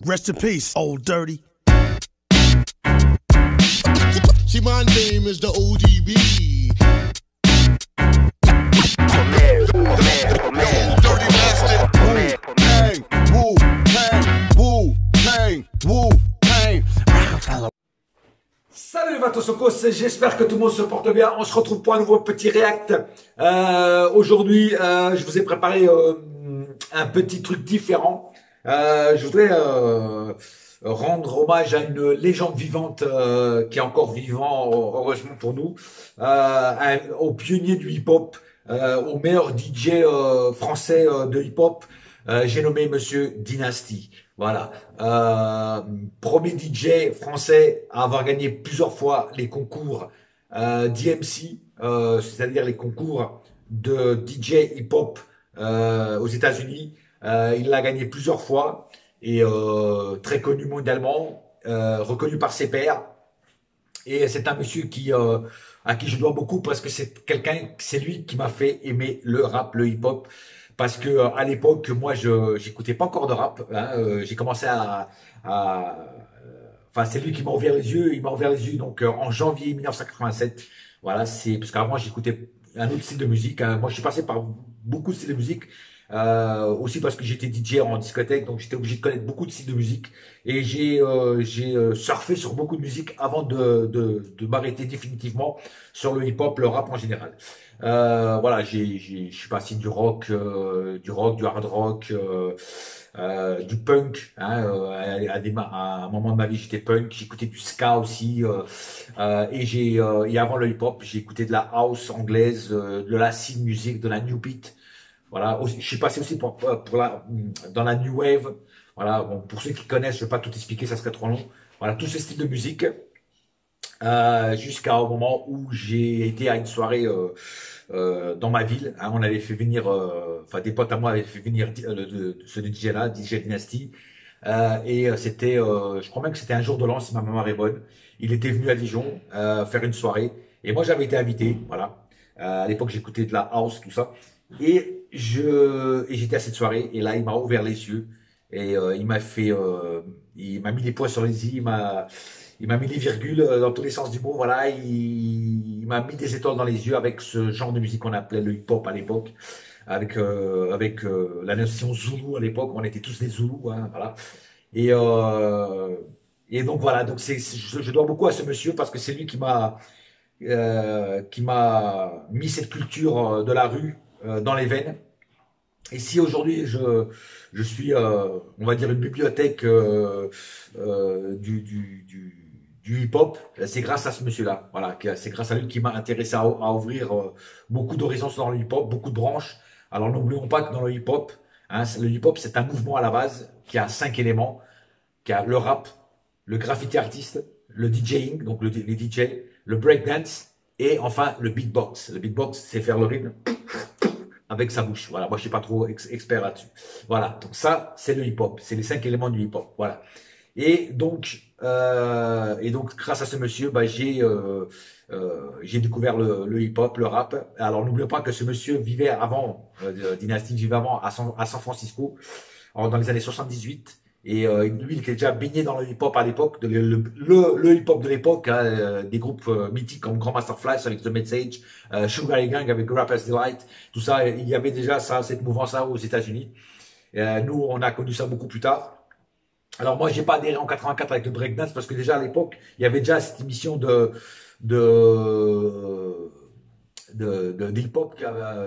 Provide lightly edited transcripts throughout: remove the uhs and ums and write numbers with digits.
Rest in peace, old dirty. See, my name is the ODB. Dirty bastard. Wu-Tang, Wu-Tang, Wu-Tang, Wu-Tang. Salut les Vatosokos, j'espère que tout le monde se porte bien. On se retrouve pour un nouveau petit react. Aujourd'hui, je vous ai préparé un petit truc différent. Je voudrais rendre hommage à une légende vivante qui est encore vivant, heureusement pour nous, au pionnier du hip-hop, au meilleur DJ français de hip-hop. J'ai nommé Monsieur Dynasty. Voilà, premier DJ français à avoir gagné plusieurs fois les concours DMC, c'est-à-dire les concours de DJ hip-hop aux États-Unis. Il l'a gagné plusieurs fois et très connu mondialement, reconnu par ses pairs. Et c'est un monsieur à qui je dois beaucoup parce que c'est lui qui m'a fait aimer le rap, le hip-hop. Parce que à l'époque, moi, j'écoutais pas encore de rap. Hein, j'ai commencé enfin, c'est lui qui m'a ouvert les yeux. Il m'a ouvert les yeux donc en janvier 1987. Voilà, c'est parce qu'avant j'écoutais un autre style de musique. Hein. Moi, je suis passé par beaucoup de styles de musique. Aussi parce que j'étais DJ en discothèque, donc j'étais obligé de connaître beaucoup de styles de musique. Et j'ai surfé sur beaucoup de musique avant de m'arrêter définitivement sur le hip-hop, le rap en général. Voilà, je suis passé du rock, du hard rock, du punk. Hein, à un moment de ma vie, j'étais punk. J'écoutais du ska aussi. Et avant le hip-hop, j'ai écouté de la house anglaise, de la scene music, de la new beat. Voilà, je suis passé aussi dans la new wave. Voilà, bon, pour ceux qui connaissent, je vais pas tout expliquer, ça serait trop long. Voilà, tous ces styles de musique. Jusqu'au moment où j'ai été à une soirée dans ma ville. Hein, on avait fait venir, enfin des potes à moi avaient fait venir ce DJ là, DJ Dynasty. C'était, je crois même que c'était un jour de l'an si ma mémoire est bonne. Il était venu à Dijon faire une soirée et moi j'avais été invité. Voilà, à l'époque j'écoutais de la house, tout ça. Et j'étais à cette soirée et là il m'a ouvert les yeux et il m'a mis les points sur les i, il m'a mis les virgules dans tous les sens du mot. Voilà, il m'a mis des étoiles dans les yeux avec ce genre de musique qu'on appelait le hip-hop à l'époque, avec la nation Zoulou à l'époque. On était tous des Zoulous, hein, voilà. Et donc voilà, donc je dois beaucoup à ce monsieur parce que c'est lui qui m'a mis cette culture de la rue dans les veines. Et si aujourd'hui je suis, on va dire, une bibliothèque du hip-hop, c'est grâce à ce monsieur-là. Voilà, c'est grâce à lui qui m'a intéressé à ouvrir beaucoup d'horizons dans le hip-hop, beaucoup de branches. Alors n'oublions pas que dans le hip-hop, hein, le hip-hop c'est un mouvement à la base qui a 5 éléments, qui a le rap, le graffiti artiste, le DJing, donc les DJ, le breakdance et enfin le beatbox. Le beatbox, c'est faire le rythme avec sa bouche. Voilà, moi je suis pas trop expert là-dessus. Voilà, donc ça c'est le hip-hop, c'est les 5 éléments du hip-hop. Voilà. Et donc grâce à ce monsieur, bah, j'ai découvert le hip-hop, le rap. Alors n'oublions pas que ce monsieur vivait avant, Dynasty vivait avant à San Francisco, dans les années 78. Et lui, il était déjà baigné dans le hip-hop à l'époque, le hip-hop de l'époque, hein, des groupes mythiques comme Grandmaster Flash avec The Message, Sugar Ray Gang avec Rapper's Delight, tout ça, il y avait déjà cette mouvance-là aux États-Unis. Nous, on a connu ça beaucoup plus tard. Alors moi, j'ai pas adhéré en 84 avec le breakdance parce que déjà à l'époque, il y avait déjà cette émission de hip-hop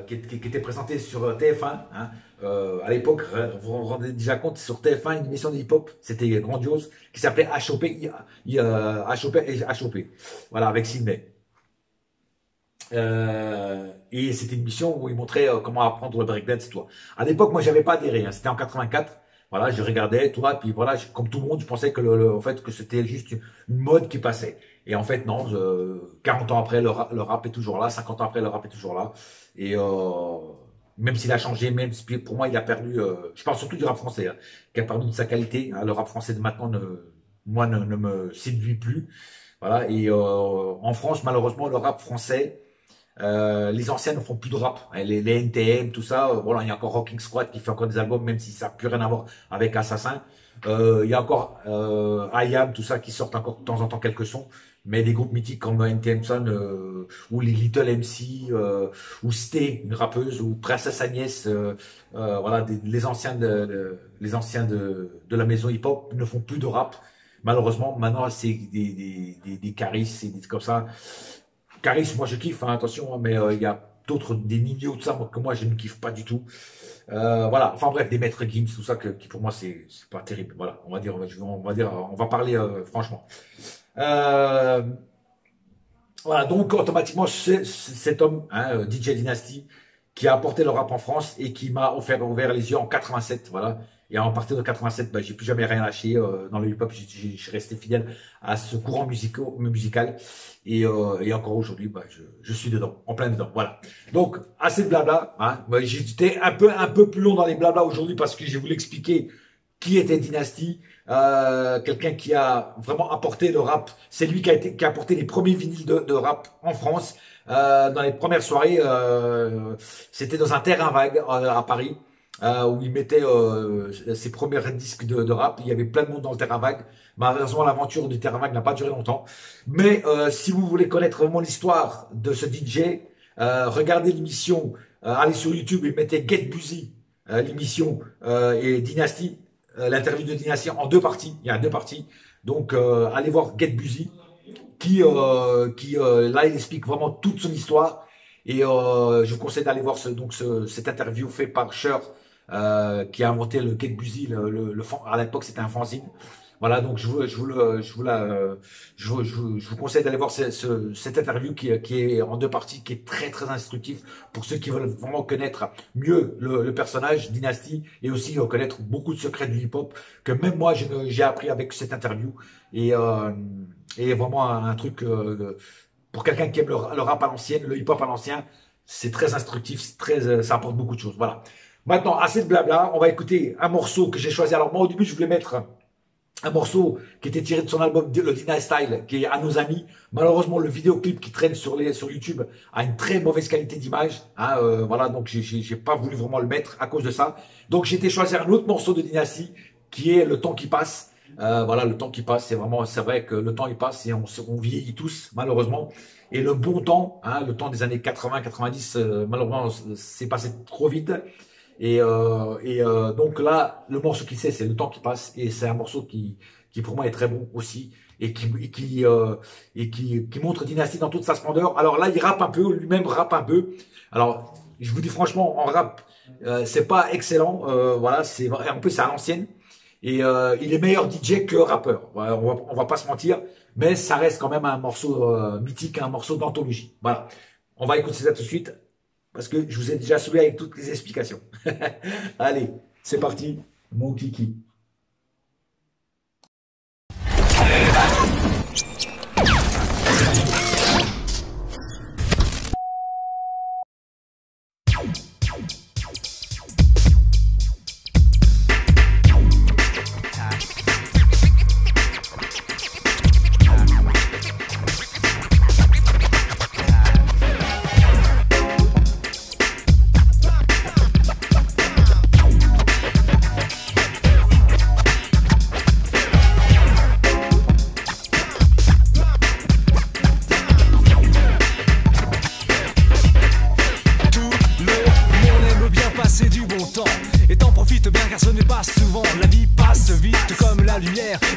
qui était présentée sur TF1. Hein. À l'époque, vous vous rendez déjà compte, sur TF1, une émission de hip-hop, c'était grandiose, qui s'appelait HOP, HOP et HOP. Voilà, avec Sydney. Et c'était une émission où il montrait comment apprendre le breakdance et tout. À l'époque, moi, j'avais pas adhéré. Hein. C'était en 84. Voilà, je regardais, toi, puis voilà, comme tout le monde, je pensais que en fait, que c'était juste une mode qui passait. Et en fait, non, 40 ans après, le rap est toujours là, 50 ans après, le rap est toujours là. Et même s'il a changé, même si pour moi, il a perdu, je parle surtout du rap français, hein, qui a perdu de sa qualité. Hein, le rap français de maintenant, ne me séduit plus. Voilà, et en France, malheureusement, le rap français, Les anciens ne font plus de rap. Les NTM, tout ça. Voilà, il y a encore Rocking Squad qui fait encore des albums, même si ça n'a plus rien à voir avec Assassin. Il y a encore IAM, tout ça, qui sortent encore de temps en temps quelques sons. Mais des groupes mythiques comme NTM Son, ou les Little MC, ou Sté, une rappeuse, ou Princesse Agnès, voilà, les anciens de la maison hip-hop ne font plus de rap. Malheureusement, maintenant, c'est des Caris, et des comme ça. Caris, moi je kiffe, hein, attention, hein, mais il y a d'autres, des Nino, tout ça, que moi je ne kiffe pas du tout. Voilà, enfin bref, des Maîtres Gims, tout ça, qui pour moi c'est pas terrible. Voilà, on va parler franchement. Voilà, donc automatiquement, cet homme, hein, DJ Dynasty, qui a apporté le rap en France et qui m'a ouvert les yeux en 87, voilà. Et à partir de 87, bah, j'ai plus jamais rien lâché dans le hip-hop. Je suis resté fidèle à ce courant musical. Et encore aujourd'hui, bah, je suis dedans, en plein dedans. Voilà. Donc, assez de blabla. Hein. J'ai été un peu plus long dans les blabla aujourd'hui parce que je voulais expliquer qui était Dynasty. Quelqu'un qui a vraiment apporté le rap. C'est lui qui a apporté les premiers vinyles de rap en France. Dans les premières soirées, c'était dans un terrain vague à Paris. Où il mettait ses premiers disques de rap. Il y avait plein de monde dans le terrain vague. Malheureusement, l'aventure du terrain vague n'a pas duré longtemps. Mais si vous voulez connaître vraiment l'histoire de ce DJ, regardez l'émission, allez sur YouTube et mettez Get Busy, l'émission et Dynasty, l'interview de Dynasty en deux parties. Il y a deux parties. Donc, allez voir Get Busy, qui là, il explique vraiment toute son histoire. Et je vous conseille d'aller voir cette interview faite par Cher, qui a inventé le Get Busy. À l'époque, c'était un fanzine. Voilà, donc je vous conseille d'aller voir cette interview qui est en deux parties, qui est très très instructif pour ceux qui veulent vraiment connaître mieux le personnage Dynasty et aussi connaître beaucoup de secrets du hip-hop que même moi j'ai appris avec cette interview et vraiment un truc pour quelqu'un qui aime le rap à l'ancienne, le hip-hop à l'ancien, c'est très instructif, ça apporte beaucoup de choses. Voilà. Maintenant, assez de blabla, on va écouter un morceau que j'ai choisi. Alors moi, au début, je voulais mettre un morceau qui était tiré de son album le Dynasty Style, qui est À nos amis. Malheureusement, le vidéoclip qui traîne sur YouTube a une très mauvaise qualité d'image. Hein, voilà, donc j'ai pas voulu vraiment le mettre à cause de ça. Donc j'ai été choisir un autre morceau de Dynasty qui est Le temps qui passe. Voilà, le temps qui passe, c'est vrai que le temps il passe et on vieillit tous malheureusement. Et le bon temps, hein, le temps des années 80-90, malheureusement, c'est passé trop vite. Et donc là, le morceau qui c'est Le temps qui passe, et c'est un morceau qui pour moi est très bon aussi et qui montre Dynasty dans toute sa splendeur. Alors là, il rappe un peu, lui-même rappe un peu. Alors, je vous dis franchement, en rap, c'est pas excellent. Voilà, en plus c'est à l'ancienne. Et il est meilleur DJ que rappeur. On va pas se mentir, mais ça reste quand même un morceau mythique, un morceau d'anthologie. Voilà. On va écouter ça tout de suite parce que je vous ai déjà saoulé avec toutes les explications. Allez, c'est parti, mon kiki.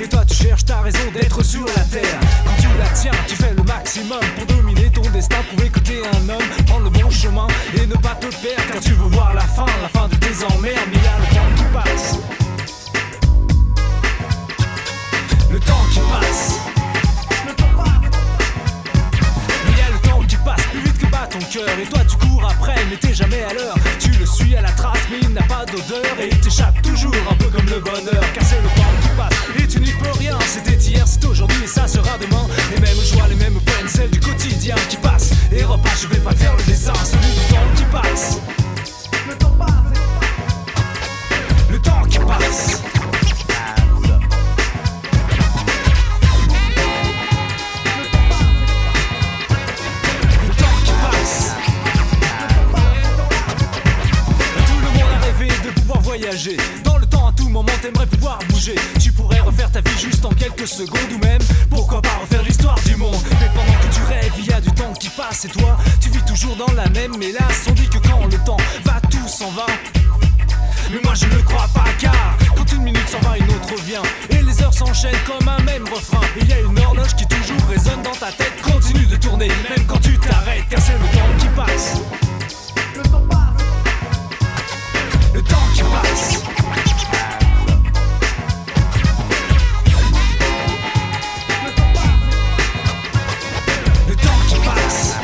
Et toi tu cherches ta raison d'être sur la terre. Quand tu la tiens, tu fais le maximum pour dominer ton destin, prouver que t'es un homme, prendre le bon chemin et ne pas te perdre. Car tu veux voir la fin de tes emmerdes. Mais il y a le temps qui passe. Le temps qui passe. Mais il y a le temps qui passe plus vite que bat ton cœur. Et toi tu cours après mais t'es jamais à l'heure. Tu le suis à la trace mais il n'a pas d'odeur. Et il t'échappe toujours un peu comme le bonheur. Car c'est le temps qui passe et tu n'y peux rien. C'était hier, c'est aujourd'hui et ça sera demain. Les mêmes joies, les mêmes peines, celles du quotidien qui passent. Et repas, je vais pas te faire le dessin, celui du temps qui passe. Le temps passe. Le temps qui passe. Le temps qui passe. voyager dans le temps à tout moment, t'aimerais pouvoir bouger. Tu pourrais refaire ta vie juste en quelques secondes, ou même, pourquoi pas refaire l'histoire du monde. Mais pendant que tu rêves, il y a du temps qui passe et toi, tu vis toujours dans la même mélasse. On dit que quand le temps va, tout s'en va. Mais moi je ne crois pas, car quand une minute s'en va, une autre vient, et les heures s'enchaînent comme un même refrain. Il y a une horloge qui toujours résonne dans ta tête, continue de tourner même quand tu t'arrêtes, car c'est le temps qui passe. Le temps passe. Le temps qui passe. Le temps qui passe.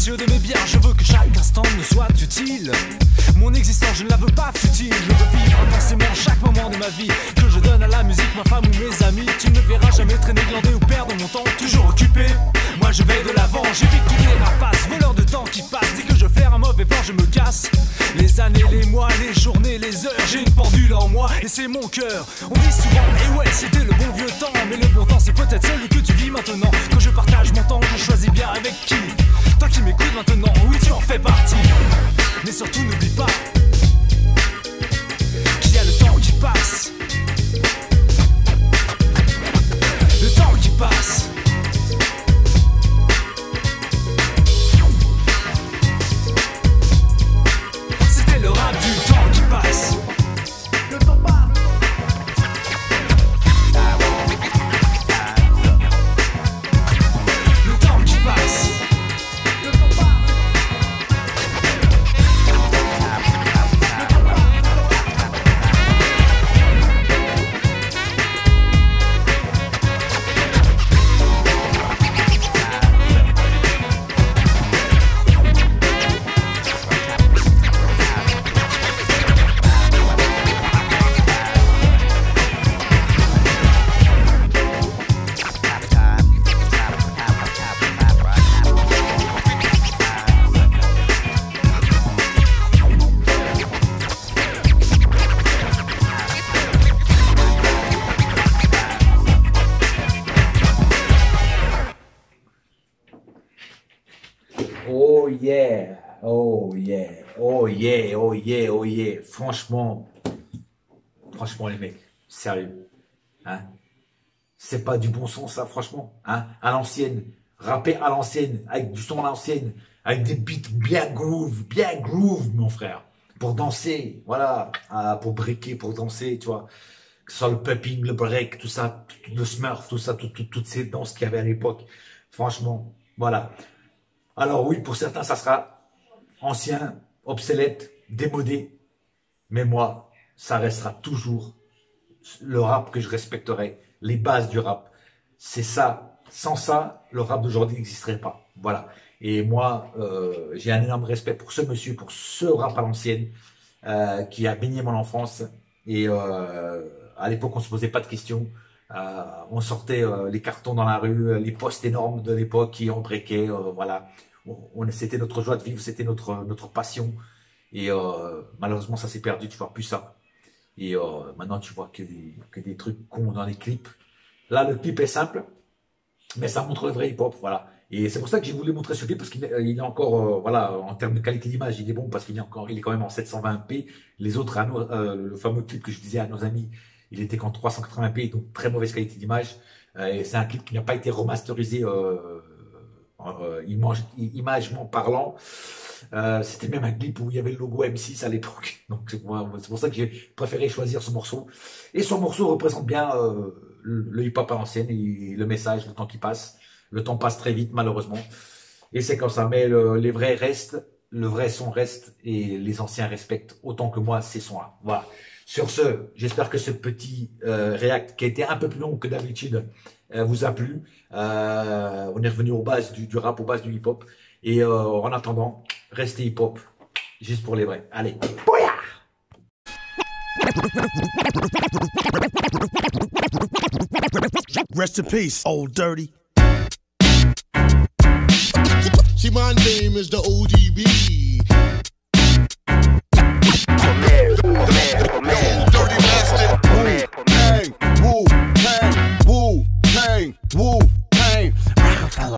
De mes biens, je veux que chaque instant me soit utile. Mon existence, je ne la veux pas futile. Je veux vivre intensément chaque moment de ma vie, que je donne à la musique, ma femme ou mes amis. Tu ne me verras jamais traîner, glander ou perdre mon temps, toujours occupé. Moi je vais de l'avant, j'évite tous les rapaces, voleurs de temps qui passent. Dès que je fais un mauvais plan, je me casse. Les années, les mois, les journées, les heures, j'ai une pendule en moi et c'est mon cœur. On dit souvent, et ouais, c'était le bon vieux temps, mais le bon temps c'est peut-être celui que tu vis maintenant. Quand je partage mon temps, je choisis bien avec qui. Toi qui m'écoutes maintenant, oui tu en fais partie. Mais surtout n'oublie pas qu'il y a le temps qui passe. Le temps qui passe. C'était le rap du temps qui passe. Le temps passe. Le temps qui passe. Oh yeah, oh yeah, oh yeah, oh yeah, oh yeah. Franchement les mecs, sérieux, hein? C'est pas du bon son ça, franchement, hein? À l'ancienne, rapper à l'ancienne, avec du son à l'ancienne, avec des beats bien groove, mon frère, pour danser, voilà, pour breaker, pour danser, tu vois. Que ce soit le popping, le break, tout ça, le smurf, tout ça, toutes ces danses qu'il y avait à l'époque. Franchement, voilà. Alors oui, pour certains, ça sera ancien, obsolète, démodé. Mais moi, ça restera toujours le rap que je respecterai, les bases du rap. C'est ça. Sans ça, le rap d'aujourd'hui n'existerait pas. Voilà. Et moi, j'ai un énorme respect pour ce monsieur, pour ce rap à l'ancienne qui a baigné mon enfance. Et à l'époque, on ne se posait pas de questions. On sortait les cartons dans la rue, les postes énormes de l'époque qui on breakait, voilà. C'était notre joie de vivre, c'était notre passion. Et malheureusement, ça s'est perdu, tu vois plus ça. Et maintenant, tu vois que des trucs cons dans les clips. Là, le clip est simple, mais ça montre le vrai hip-hop, voilà. Et c'est pour ça que j'ai voulu montrer ce clip, parce qu'il est encore, voilà, en termes de qualité d'image, il est bon, parce qu'il est quand même en 720p. Les autres, le fameux clip que je disais à nos amis, il était qu'en 380p, donc très mauvaise qualité d'image. Et c'est un clip qui n'a pas été remasterisé imagement parlant. C'était même un clip où il y avait le logo M6 à l'époque. Donc c'est pour ça que j'ai préféré choisir ce morceau. Et ce morceau représente bien le hip-hop à l'ancienne et le message, le temps qui passe. Le temps passe très vite, malheureusement. Et c'est comme ça. Mais les vrais restent, le vrai son reste, et les anciens respectent autant que moi ces sons-là. Voilà. Sur ce, j'espère que ce petit react, qui a été un peu plus long que d'habitude, vous a plu. On est revenu aux bases du rap, aux bases du hip-hop. Et en attendant, restez hip-hop, juste pour les vrais. Allez, bouya! Rest in peace, old dirty. name is the ODB.